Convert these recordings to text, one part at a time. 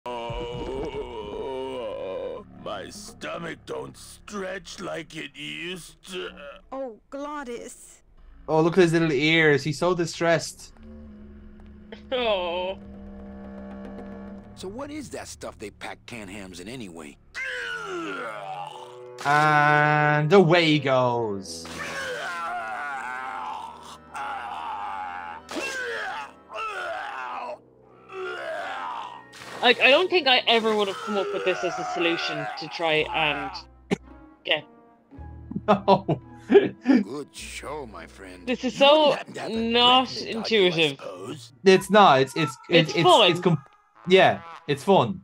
Oh, my stomach don't stretch like it used to. Oh, Glottis. Oh, look at his little ears. He's so distressed. Oh. So what is that stuff they pack canned hams in anyway? And away he goes. Like, I don't think I ever would have come up with this as a solution to try and get. No. Good show, my friend. This is so not intuitive. It's not. It's fun. Yeah, it's fun.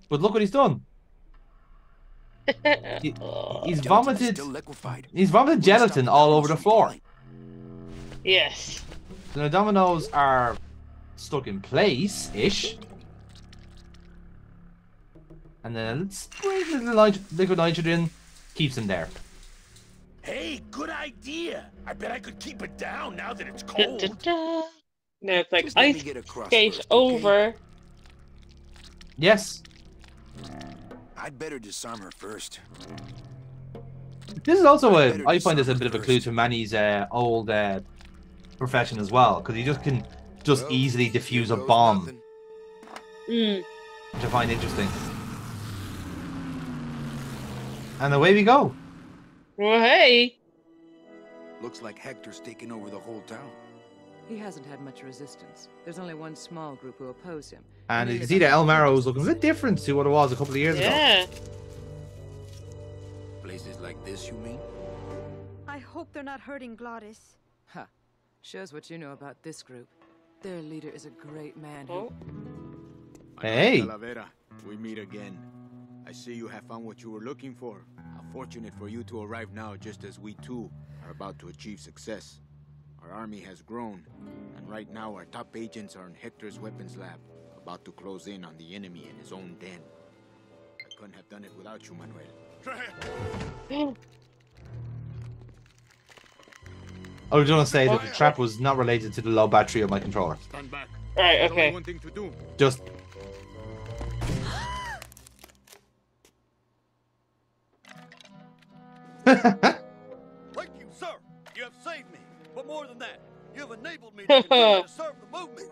But look what he's done. He's vomited. He's vomited gelatin all over the floor. Yes. So the dominoes are stuck in place-ish. And then a sprinkle of liquid nitrogen keeps them there. Hey, good idea. I bet I could keep it down now that it's cold. Now it's like ice skate over. Yes. I'd better disarm her first. This is also I find this a bit of a clue to Manny's old profession as well, because he can easily defuse a bomb, which I find interesting. And away we go. Well, hey. Looks like Hector's taken over the whole town. He hasn't had much resistance. There's only one small group who oppose him. And you can see that Neuvo Marrow is looking a bit different to what it was a couple of years ago. Places like this, you mean? I hope they're not hurting Glottis. Huh. Shows what you know about this group. Their leader is a great man who... Hey! Calavera, we meet again. I see you have found what you were looking for. How fortunate for you to arrive now, just as we too are about to achieve success. Our army has grown, and right now our top agents are in Hector's weapons lab, about to close in on the enemy in his own den. I couldn't have done it without you, Manuel. I was going to say that the trap was not related to the low battery of my controller. Stand back. Right, okay. One thing to do. Just... Thank you, sir. You have saved me. But more than that, you have enabled me to continue to serve the movement.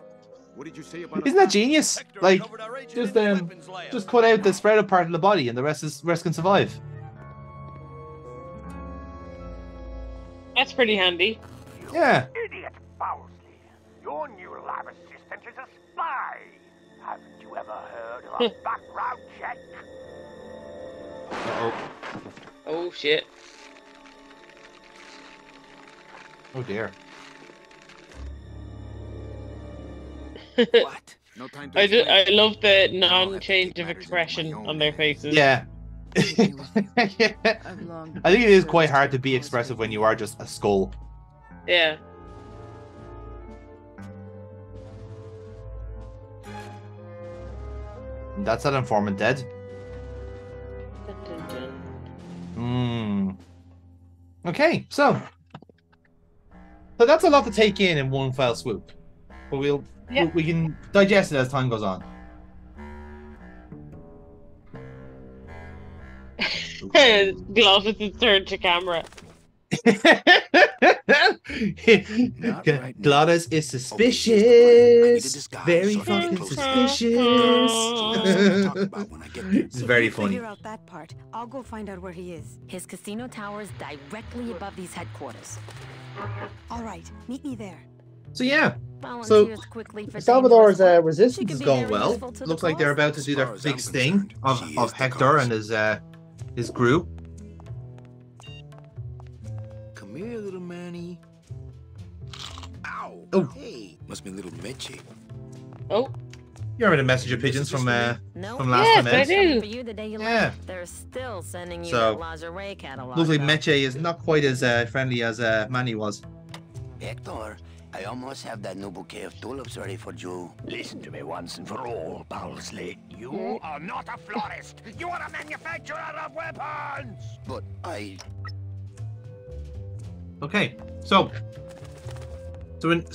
What did you say about Isn't that genius? Like, just cut out the spread out part of the body and the rest can survive. That's pretty handy. Yeah. Idiot Bowsley. Your new lab assistant is a spy. Haven't you ever heard of a background check? Uh-oh. Oh, shit. Oh, dear. What? No time to I love the non-change of expression on their faces. Yeah. I think it is quite hard to be expressive when you are just a skull. Yeah. That's that informant dead. Okay, so that's a lot to take in one fell swoop, but we can digest it as time goes on. Glottis' turn to camera. Glottis is suspicious. Very fucking suspicious. It's very funny. Figure out that part. I'll go find out where he is. His casino tower is directly above these headquarters. All right, meet me there. So yeah. So Salvador's resistance is going well. Looks like they're about to do their big sting of Hector and his group. Come here, little Manny. Ow! Oh. Hey, must be little Meche. Oh. You remember the messenger pigeons from last time? Yes, I do. Yeah. They're still sending you So, the lingerie catalog. looks like Meche is not quite as friendly as Manny was. Hector, I almost have that new bouquet of tulips ready for you. Listen to me once and for all, Bowsley. You are not a florist. You are a manufacturer of weapons. But I... Okay, so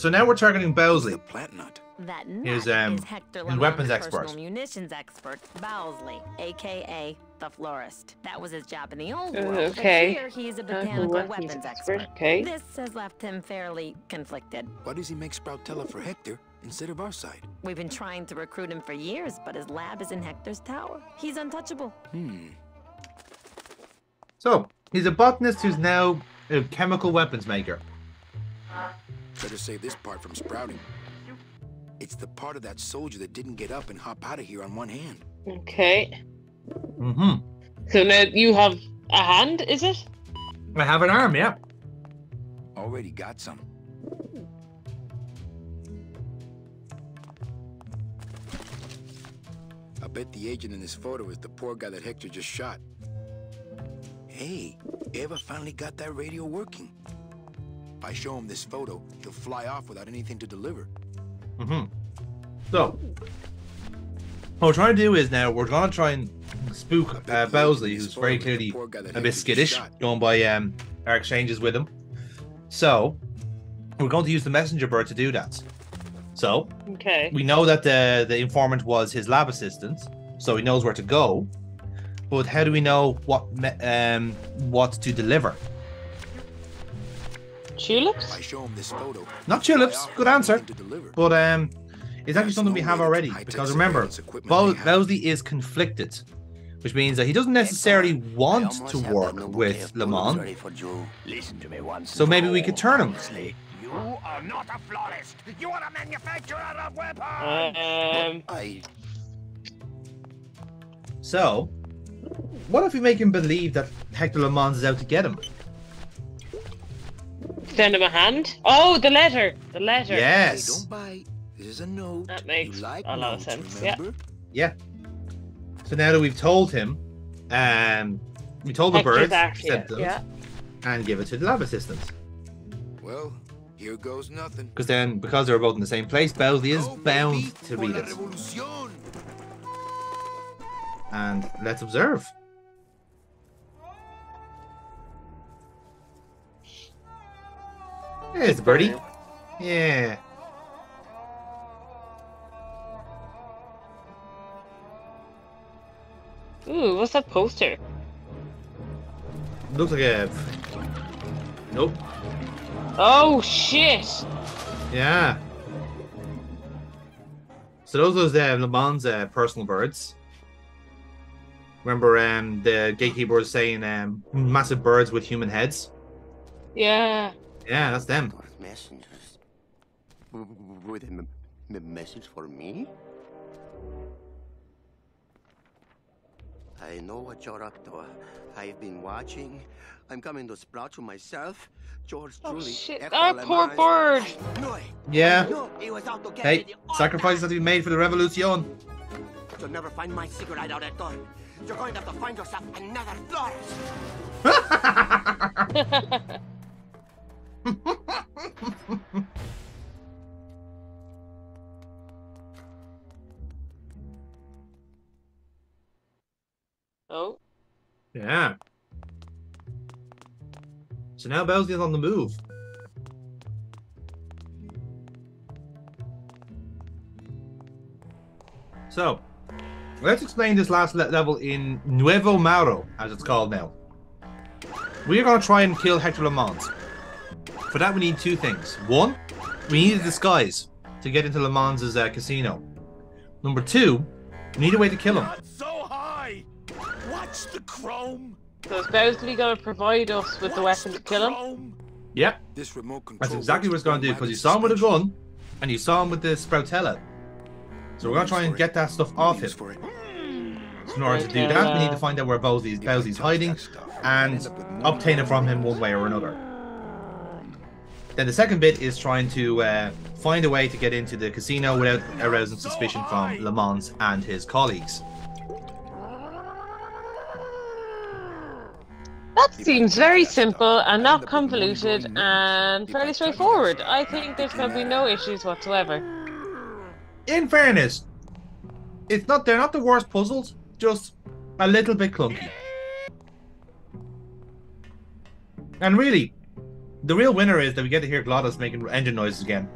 now we're targeting Bowsley. The plant nut. That Here's, nut is Hector his Lamont's weapons expert. personal munitions expert, Bowsley, a.k.a. the florist. That was his job in the old world. Okay. But here he's a Technical botanical weapons weapons expert, expert. okay. This has left him fairly conflicted. Why does he make Sproutella for Hector instead of our side? We've been trying to recruit him for years, but his lab is in Hector's tower. He's untouchable. So, he's a botanist who's now a chemical weapons maker. Better save this part from sprouting. It's the part of that soldier that didn't get up and hop out of here on one hand. Okay. Mm-hmm. So now you have a hand, is it? I have an arm, yeah. Already got some. I bet the agent in this photo is the poor guy that Hector just shot. Hey, Eva finally got that radio working. If I show him this photo, he'll fly off without anything to deliver. Mm-hmm. So, what we're trying to do is now we're going to try and spook Bowsley, who's very clearly a bit skittish, going by our exchanges with him. So, we're going to use the messenger bird to do that. So, Okay. we know that the informant was his lab assistant, so he knows where to go. But how do we know what to deliver? Tulips? I show him this photo. Not tulips. Good answer. But it's actually something we have already. Because remember, Bowsley is conflicted, which means that he doesn't necessarily want to work with Le Mans. So maybe we could turn him. You are not a florist. You are a manufacturer of weapons. So, what if we make him believe that Hector Le Mans is out to get him? Send him a hand? Oh, the letter! The letter. Yes. Hey, don't bite. This is a note. That makes You like a lot of notes, sense, remember? Yeah. So now that we've told him, we told the Hector's birds, after sent you, them, yeah. and give it to the lab assistant. Well, here goes nothing. Because then, because they're both in the same place, Bowsley is Go, bound baby, to por read la it. revolución. And let's observe. There's the birdie. Yeah. Ooh, what's that poster? Looks like a... Nope. Oh, shit! Yeah. So those are Le Mans personal birds. Remember the gatekeeper was saying massive birds with human heads? Yeah. Yeah, that's them. Messengers. With a message for me? I know what you're up to. I've been watching. I'm coming to sprout you myself. George Oh, Julie. shit. Hector Our poor Lemans. bird! I knew it. Yeah. I knew he was out to get Hey, me the sacrifices have to be made for the revolution. You'll never find my secret hideout at all. You're going to have to find yourself another florist. Oh. Yeah. So now Bowsley is on the move. So, let's explain this last level in Neuvo Marrow, as it's called now. We're going to try and kill Hector Le Mans. For that, we need two things. One, we need a disguise to get into Le Mans' casino. Number two, we need a way to kill him. Not so high! Watch the chrome! So is Bowsley going to provide us with the weapon to kill him? Yep, This remote control that's exactly what it's going to do, because you saw him with a gun, and you saw him with the Sproutella. So we're going to try and get that stuff off him. For it. So in order to do that, we need to find out where Bowsley's hiding and obtain it from him one way or another. Then the second bit is trying to find a way to get into the casino without arousing suspicion from Le Mans and his colleagues. That seems very simple and not convoluted and fairly straightforward. I think there's going to be no issues whatsoever. In fairness, they're not the worst puzzles, just a little bit clunky. And really, the real winner is that we get to hear GLaDOS making engine noises again.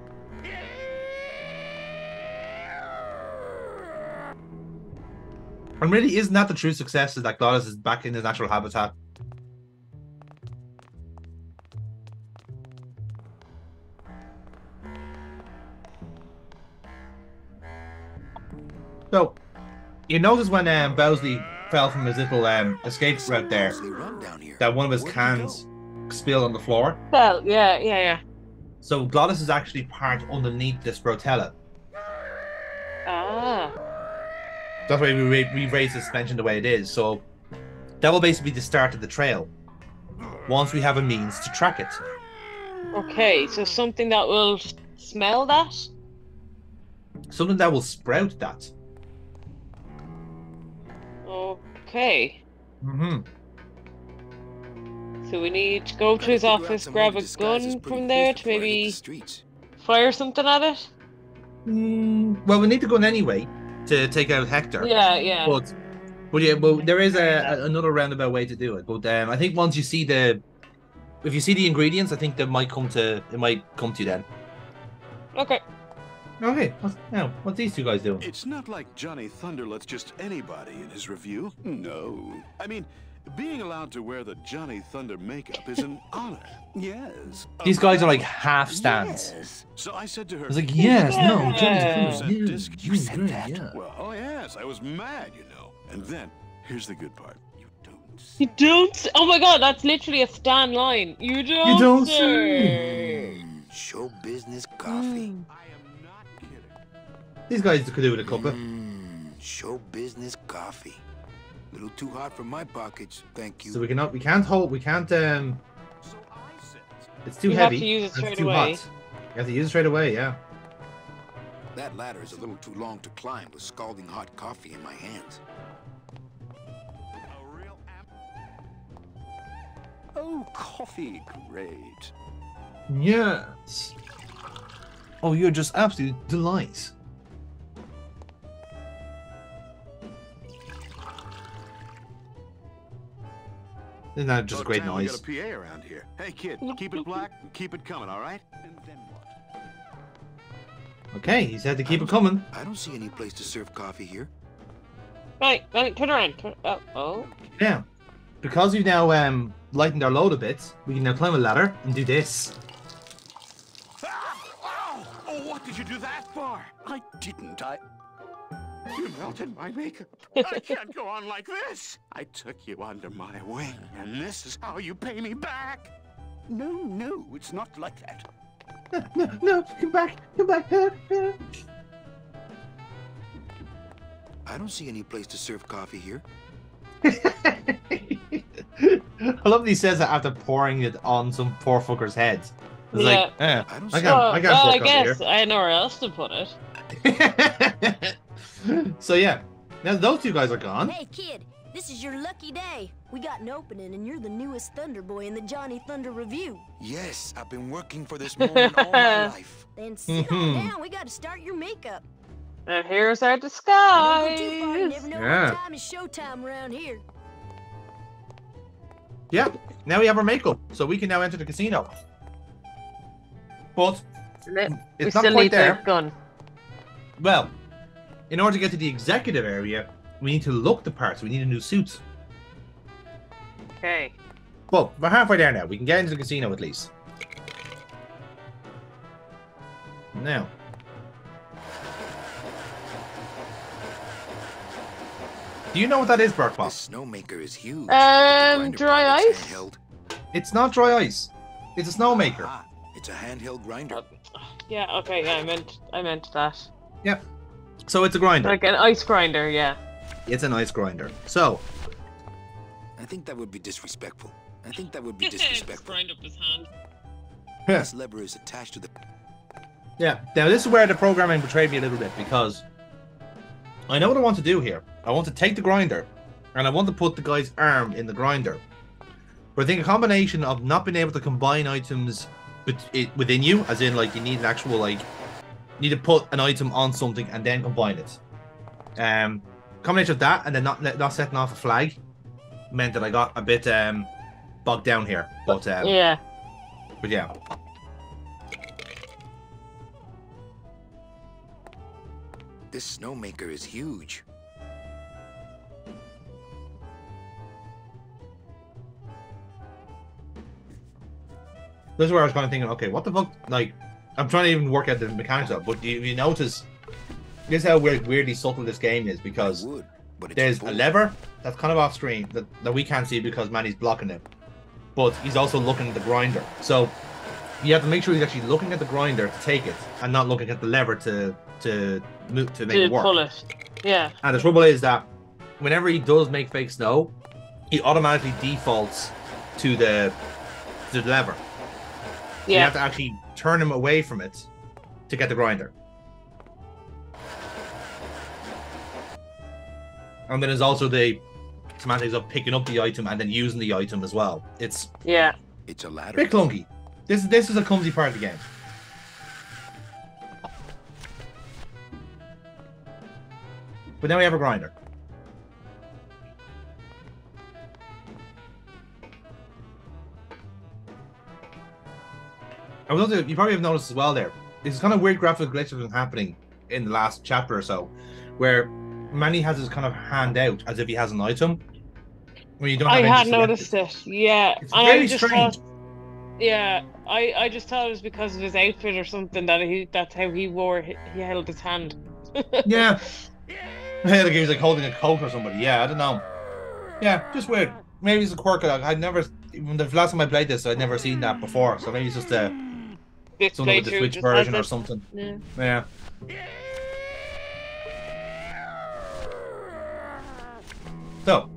And really, isn't that the true success? Is that Glottis is back in his natural habitat? So, you notice when Bowsley fell from his little escape route there, that one of his cans spilled on the floor. Well, yeah. So Glottis is actually parked underneath this rotella. Ah. That's why we raised the suspension the way it is. So that will basically be the start of the trail. Once we have a means to track it. Okay, so something that will smell that? Something that will sprout that. Okay. Mm-hmm. So we need to go to his office, grab a gun from there to maybe fire something at it? Well, we need the gun anyway to take out Hector. Yeah. But yeah, well, there is another roundabout way to do it. But I think once you see if you see the ingredients, I think it might come to you then. Okay. Okay. What's these two guys doing? It's not like Johnny Thunder lets just anybody in his review. No. I mean, being allowed to wear the Johnny Thunder makeup is an honor. Yes. These guys are like half stands. Yes. So I said to her, I was like, yes, no, Johnny Thunder. You said that? Yeah. Well, oh yes, I was mad, you know. And then, here's the good part. You don't? Oh my god, that's literally a Stan line. You don't say. Show business coffee. These guys could do with a cuppa. Show business coffee. A little too hot for my pockets, thank you. So we can't hold. It's too heavy. You have to use it straight it's too away. hot. You have to use it straight away, yeah. That ladder is a little too long to climb with scalding hot coffee in my hands. Oh, coffee, great. Yes. Oh, you're just absolute delight. Isn't that just a great noise? We got a PA around here. Hey, kid, keep it black and keep it coming, all right? And then what? Okay, he said to keep it coming. I don't see any place to serve coffee here. Right, turn around. Oh. Yeah. Because we've now lightened our load a bit, we can now climb a ladder and do this. Oh, what did you do that for? I didn't. You melted my makeup. I can't go on like this. I took you under my wing, and this is how you pay me back. No, it's not like that. No, come back. I don't see any place to serve coffee here. I love that he says that after pouring it on some poor fucker's head. It's like, I I guess I had nowhere else to put it. So yeah, now those two guys are gone. Hey kid, this is your lucky day. We got an opening and you're the newest Thunder Boy in the Johnny Thunder Review. Yes, I've been working for this moment all my life. Then sit on down, we gotta start your makeup. And here's our disguise. Don't go too far, you never know what time is showtime around here. Yeah, now we have our makeup, so we can now enter the casino. But it's not quite there. Gun. Well, in order to get to the executive area, we need to look the parts. We need a new suit. Okay. Well, we're halfway there now. We can get into the casino at least. Now. Do you know what that is, Burkbot? This snowmaker is huge. Dry ice? It's not dry ice. It's a snowmaker. It's a handheld grinder. Yeah, okay, yeah, I meant that. Yeah. So it's a grinder. Like an ice grinder, yeah. It's an ice grinder. So. I think that would be disrespectful. Just grind up his hand. This lever is attached to the... Yeah. Now this is where the programming betrayed me a little bit, because I know what I want to do here. I want to take the grinder and I want to put the guy's arm in the grinder. But I think a combination of not being able to combine items within you, as in like you need an actual like need to put an item on something and then combine it. Combination of that and then not setting off a flag meant that I got a bit bogged down here. But yeah. But yeah. This snowmaker is huge. this is where I was kind of thinking, okay, what the fuck? Like, I'm trying to even work out the mechanics of it, but you notice this is how weirdly subtle this game is, because there's a lever that's kind of off screen that we can't see because Manny's blocking it, but he's also looking at the grinder. So you have to make sure he's actually looking at the grinder to take it and not looking at the lever to make it work. Pull it. Yeah. And the trouble is that whenever he does make fake snow, he automatically defaults to the lever. So you have to actually turn him away from it to get the grinder. And then there's also the semantics of picking up the item and then using the item as well. It's a ladder. Bit clunky. This is a clumsy part of the game. But now we have a grinder. You probably have noticed as well there. There's kind of weird graphical glitches happening in the last chapter or so, where Manny has his kind of hand out as if he has an item. When you don't have I had noticed it. Yeah, it's very strange. I just thought it was because of his outfit or something that's how he held his hand. Yeah. Like he was like holding a coat or somebody. Yeah, I don't know. Yeah, just weird. Maybe it's a quirk. I'd never, even the last time I played this, I'd never seen that before. So maybe it's just something with the Switch version or something. Yeah. So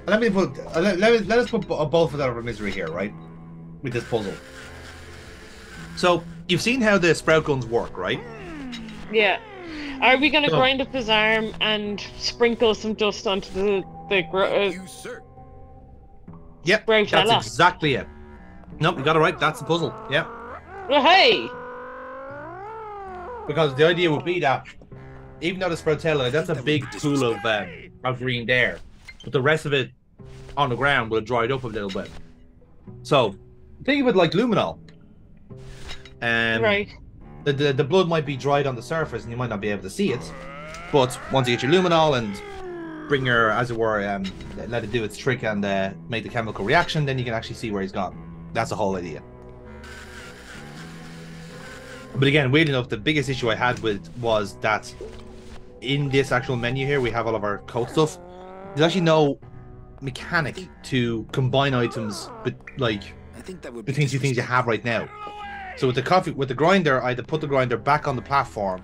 let us put both of that out of misery here, right? With this puzzle. So you've seen how the sprout guns work, right? Yeah. Are we gonna grind up his arm and sprinkle some dust onto the Yep, that's exactly it. Nope, you got it right. That's the puzzle. Yeah. Well, hey. Because the idea would be that even though the Sproutella, that's a big pool of green there, but the rest of it on the ground will have dried up a little bit. So think of it like luminol. Right. The blood might be dried on the surface and you might not be able to see it, but once you get your luminol and bring your, as it were, let it do its trick and make the chemical reaction, then you can actually see where he's gone. That's the whole idea. But again, weirdly enough, the biggest issue I had with was that in this actual menu here, we have all of our code stuff. There's actually no mechanic to combine items, but between two things you have right now. So with the grinder, I had to put the grinder back on the platform,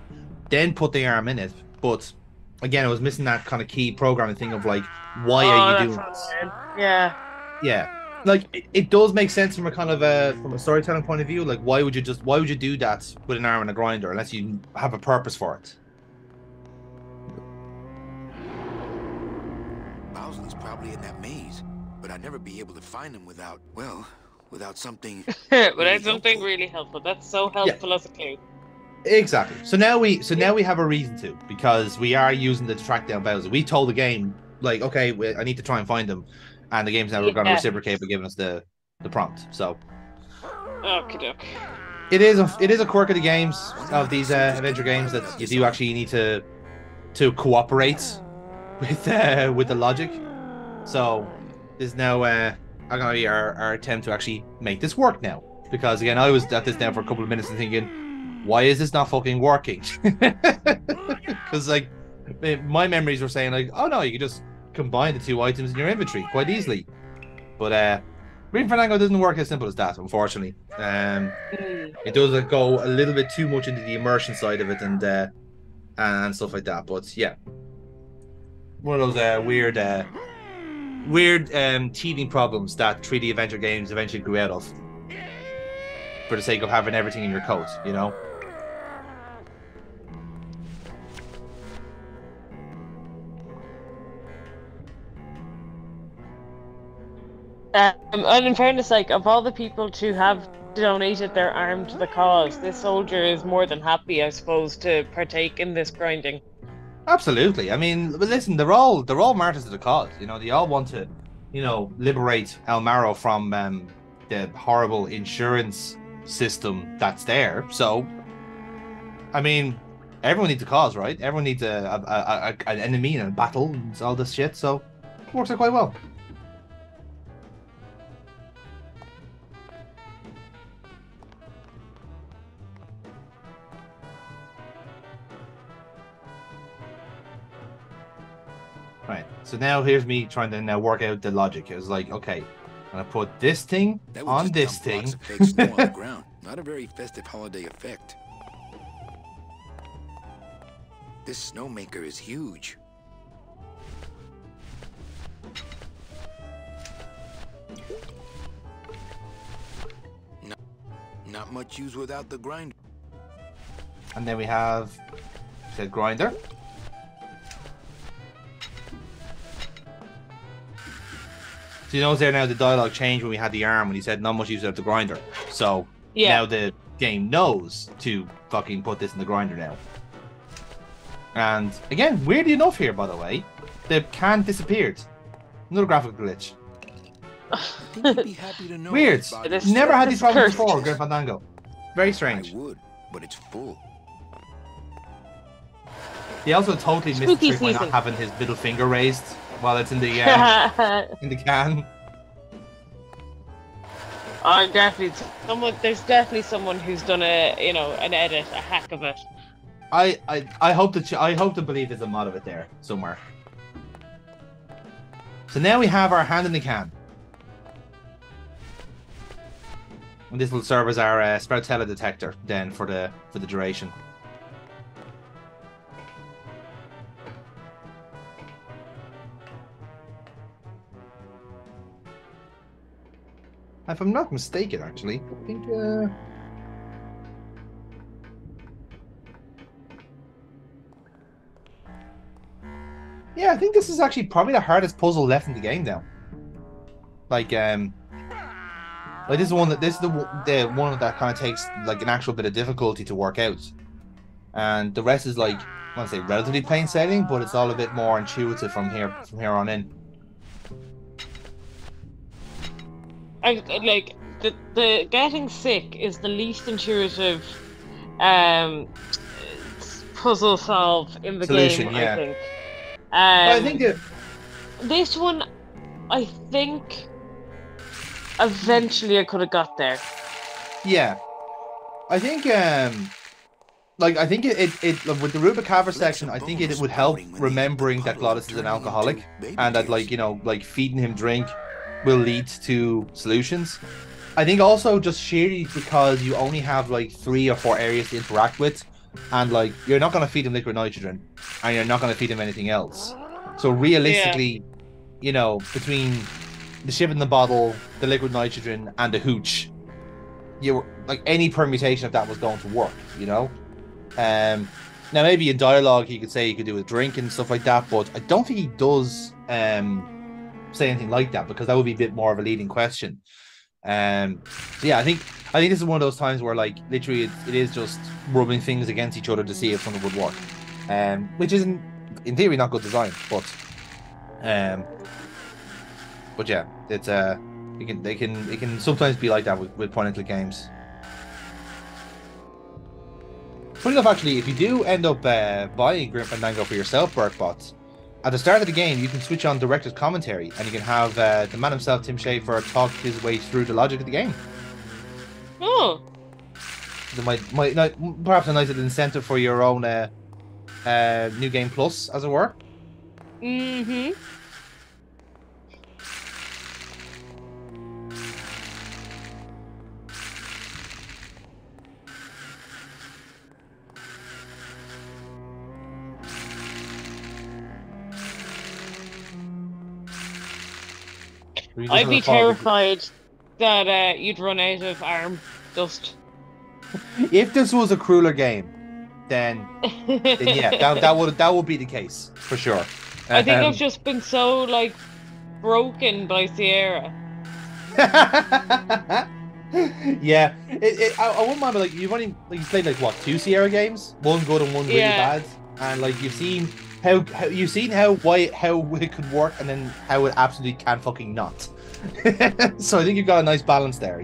then put the arm in it. But again, I was missing that kind of key programming thing of like, why are you doing this? Yeah. Yeah. Like it does make sense from a kind of from a storytelling point of view. Like why would you do that with an arm and a grinder unless you have a purpose for it? Bowsley's probably in that maze, but I'd never be able to find him without something. Without something really helpful. That's so helpful as a clue. Exactly. So now we have a reason to, because we are using the track down Bowser. We told the game like, okay, I need to try and find him. And the game's never going to reciprocate by giving us the prompt. So, okey-doke. It is a quirk of the games, of these adventure games, that you do actually need to cooperate with the logic. So this is now going to be our attempt to actually make this work now. Because again, I was at this now for a couple of minutes and thinking, why is this not fucking working? Because like my memories were saying like, oh no, you could just combine the two items in your inventory quite easily, but Green Fandango doesn't work as simple as that, unfortunately. It does go a little bit too much into the immersion side of it and stuff like that. But yeah, one of those weird teething problems that 3D adventure games eventually grew out of, for the sake of having everything in your coat, you know. And in fairness, like, of all the people to have donated their arm to the cause, this soldier is more than happy, I suppose, to partake in this grinding. Absolutely. I mean, listen, they're all martyrs to the cause. You know, they all want to, liberate El Marrow from the horrible insurance system that's there. So, I mean, everyone needs a cause, right? Everyone needs an enemy and a battle and all this shit. So, it works out quite well. Right. So now here's me trying to now work out the logic. It was like, okay, I'm gonna put this thing on this thing. Blocks of fake snow on the ground. Not a very festive holiday effect. This snowmaker is huge. Not much use without the grinder. And then we have said grinder. So you notice there now the dialogue changed when we had the arm when he said not much use without the grinder. So now the game knows to fucking put this in the grinder now. And again, weirdly enough here, by the way, the can disappeared. Another graphical glitch. I think you'd be happy to know Weird. Never had these problems before, Grim Fandango. Very strange. I would, but it's full. He also totally missed the trick by not having his middle finger raised while it's in the can. There's definitely someone who's done an edit, a hack of it. I hope to believe there's a mod of it there somewhere. So now we have our hand in the can. And this will serve as our Sproutella detector then for the duration. If I'm not mistaken, actually, I think yeah, I think this is actually probably the hardest puzzle left in the game now. Like this is the one that kind of takes like an actual bit of difficulty to work out, and the rest is like I want to say relatively plain sailing, but it's all a bit more intuitive from here on in. Like the getting sick is the least intuitive puzzle solve in the solution, game. yeah. I think. I think this one, I think. Eventually, I could have got there. Yeah, I think I think it with the Rubacava section, I think it would help remembering that Glottis is an alcoholic, and that like feeding him drink will lead to solutions. I think also just sheerly because you only have like 3 or 4 areas to interact with, and like you're not gonna feed him liquid nitrogen, and you're not gonna feed him anything else. So realistically, between the ship in the bottle, the liquid nitrogen, and the hooch, you were like any permutation of that was going to work. Now maybe in dialogue he could say he could do a drink and stuff like that, but I don't think he does say anything like that because that would be a bit more of a leading question. So yeah, I think this is one of those times where like literally it is just rubbing things against each other to see if something would work, which isn't in theory not good design, but yeah, it's it can sometimes be like that with point-and-click games. Funny enough, actually, if you do end up buying Grim Fandango for yourself, BurkBots, at the start of the game you can switch on director's commentary, and you can have the man himself, Tim Schafer, talk his way through the logic of the game. Oh, There might perhaps a nice incentive for your own New Game Plus, as it were. Mm-hmm. I'd be terrified that you'd run out of arm dust. If this was a crueler game, then yeah, that would be the case for sure. I think I've just been so like broken by Sierra. Yeah, I wouldn't mind, but like you've played like what, 2 Sierra games, one good and one really bad, and like you've seen how it could work, and then how it absolutely can fucking not. So I think you've got a nice balance there,